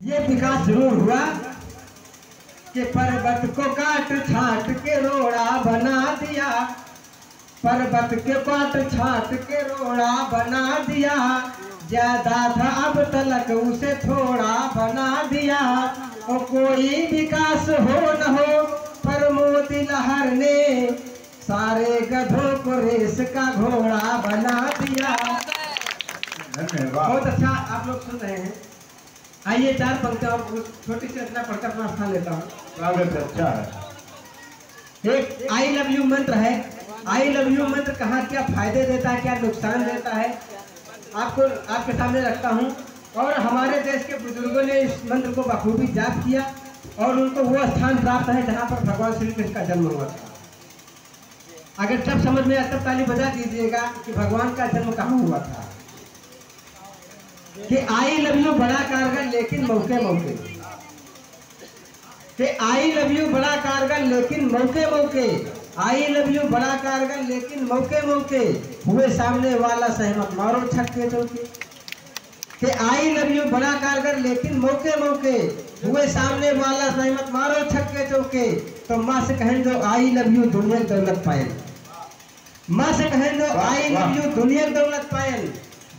ये विकास जरूर हुआ कि पर्वत को काट छाट के रोड़ा बना दिया, पर्वत के काट छाट के रोड़ा बना दिया, ज्यादा था अब तलक उसे थोड़ा बना दिया। और कोई विकास हो न हो पर मोती लहर ने सारे गधों को रेस का घोड़ा बना दिया। बहुत अच्छा आप लोग सुन रहे हैं। आइए चार पंक्तियां और छोटी सी रचना पढ़कर अपना स्थान लेता हूँ। स्वागत अच्छा है। एक आई लव यू मंत्र है। आई लव यू मंत्र कहाँ क्या फायदे देता है, क्या नुकसान देता है, आपको आपके सामने रखता हूँ। और हमारे देश के बुजुर्गों ने इस मंत्र को बखूबी जाप किया और उनको वो स्थान प्राप्त है जहाँ पर भगवान श्री कृष्ण का जन्म हुआ था। अगर जब समझ में आए तब ताली बजा दीजिएगा कि भगवान का जन्म कहाँ हुआ था। कि आई लव यू बड़ा कारगर लेकिन मौके मौके, कि आई लव यू बड़ा कारगर लेकिन मौके मौके, आई लव यू बड़ा कारगर लेकिन मौके मौके, हुए सामने वाला सहमत मारो छक्के चौके। कि आई लव यू बड़ा कारगर लेकिन मौके मौके, हुए सामने वाला सहमत मारो छक्के चौके। तो माँ से कहें जो आई लव यू दुनिया की दौलत पाए, माँ से कहें जो आई लव यू दुनिया की दौलत पाए,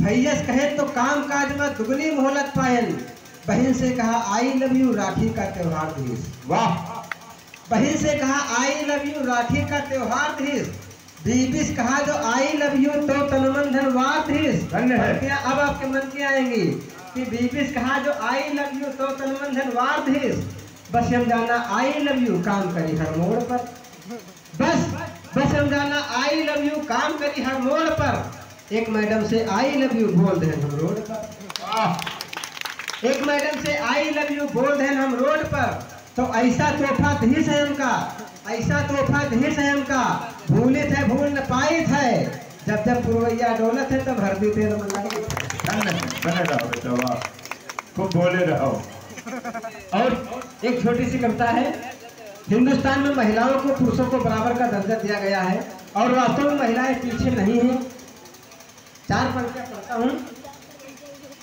भैया से कहे तो काम काज में दुगनी मोहलत पायल। बहन से कहा आई लव यू राखी का त्योहार धीस, वाह। बहन से कहा आई लव यू राखी का त्योहार धीस, बीबी से कहा जो आई लव यू तो तन मन धन वार धीस। धन्य है। अब आपके मन की आएंगी कि बीबी से कहा जो आई लव यू तो तन मन धन वार धीस। बस हम जाना आई लव यू काम करी हर मोड़ पर, बस हम जाना आई लव यू काम करी हर मोड़ पर। एक मैडम से आई लव यू बोल दे हम रोड पर, एक मैडम से आई लव यू बोल दे हम रोड पर। तो ऐसा तोहफा धीस है हमका, ऐसा तोहफा धीस है हमका, भूले थे भूल न पाई थे, जब जब पुरवैया डोलत है तब हर दी थे बने रहो बेटा, वाह, खूब बोले रहो। और एक छोटी सी कविता है। हिंदुस्तान में महिलाओं को पुरुषों को बराबर का दर्जा दिया गया है और वास्तव में महिलाएं पीछे नहीं है। चार पंक्तियां पढ़ता हूँ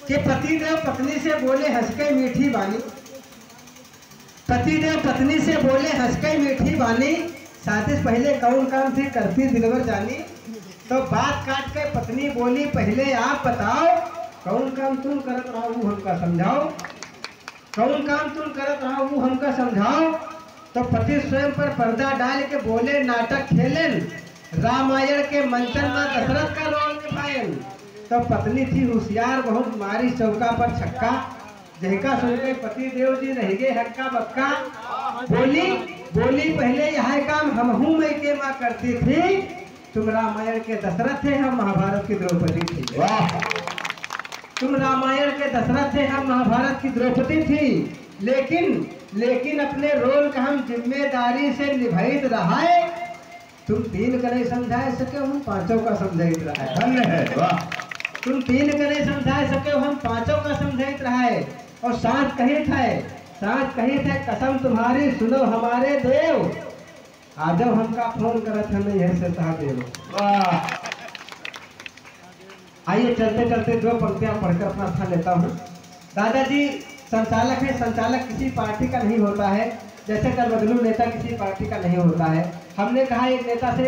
कि पतिदेव पत्नी से बोले हंस के मीठी बानी, पतिदेव पत्नी से बोले हंस के मीठी बानी, शादी से पहले कौन काम थी करती दिलवर जानी। तो बात काट के पत्नी बोली पहले आप बताओ, कौन काम तुम करत रहो वो हमका समझाओ, कौन काम तुम करत रहो वो हमका समझाओ। तो पति स्वयं पर पर्दा डाल के बोले नाटक खेलें, रामायण के मंचन में दशरथ का रोल निभाएं। तो पत्नी थी होशियार बहुत, मारी चौका पर छक्का, जहका सुन के पति देव जी रह गए हक्का बक्का। बोली पहले यह काम हमहू में के माँ करती थी, तुम रामायण के दशरथ थे हम महाभारत की द्रौपदी थी। वाह। तुम रामायण के दशरथ थे हम महाभारत की द्रौपदी थी, लेकिन अपने रोल का हम जिम्मेदारी से निभाइत रहाए। तुम तीन का नहीं समझा सके हम पांचों का समझाइत रहा है। धन्य है, वाह। तुम तीन का नहीं समझा सके हम पांचों का समझाइत रहा है। और सांस कही थे कसम तुम्हारी सुनो हमारे देव, आज हमका फोन करत है नहीं है से देव। वाह। आइए चलते चलते दो पंक्तियां पढ़कर अपना स्थान लेता हूँ। दादाजी संचालक है, संचालक किसी पार्टी का नहीं होता है, जैसे कल बदलू नेता किसी पार्टी का नहीं होता है। हमने कहा एक नेता से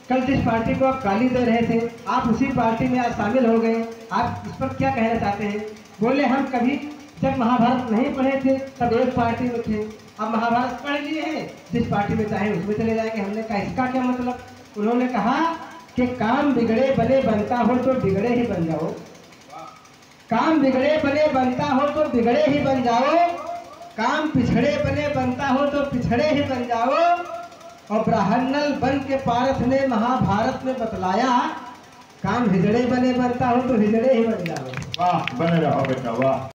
कल जिस पार्टी को आप गाली दे रहे थे आप उसी पार्टी में आज शामिल हो गए, आप इस पर क्या कहना चाहते हैं। बोले हम कभी जब महाभारत नहीं पढ़े थे तब एक पार्टी में थे, अब महाभारत पढ़ लिए हैं, जिस पार्टी में चाहे उसमें चले जाएंगे। हमने कहा इसका क्या मतलब। उन्होंने कहा कि काम बिगड़े बने बनता हो तो बिगड़े ही बन जाओ, काम बिगड़े बने बनता हो तो बिगड़े ही बन जाओ, काम पिछड़े बने बनता हो तो पिछड़े ही बन जाओ। और ब्राह्मणल बन के पारस ने महाभारत में बतलाया, काम हिजड़े बने बनता हो तो हिजड़े ही बन जाओ। वाह, बने रहो बेटा, वाह।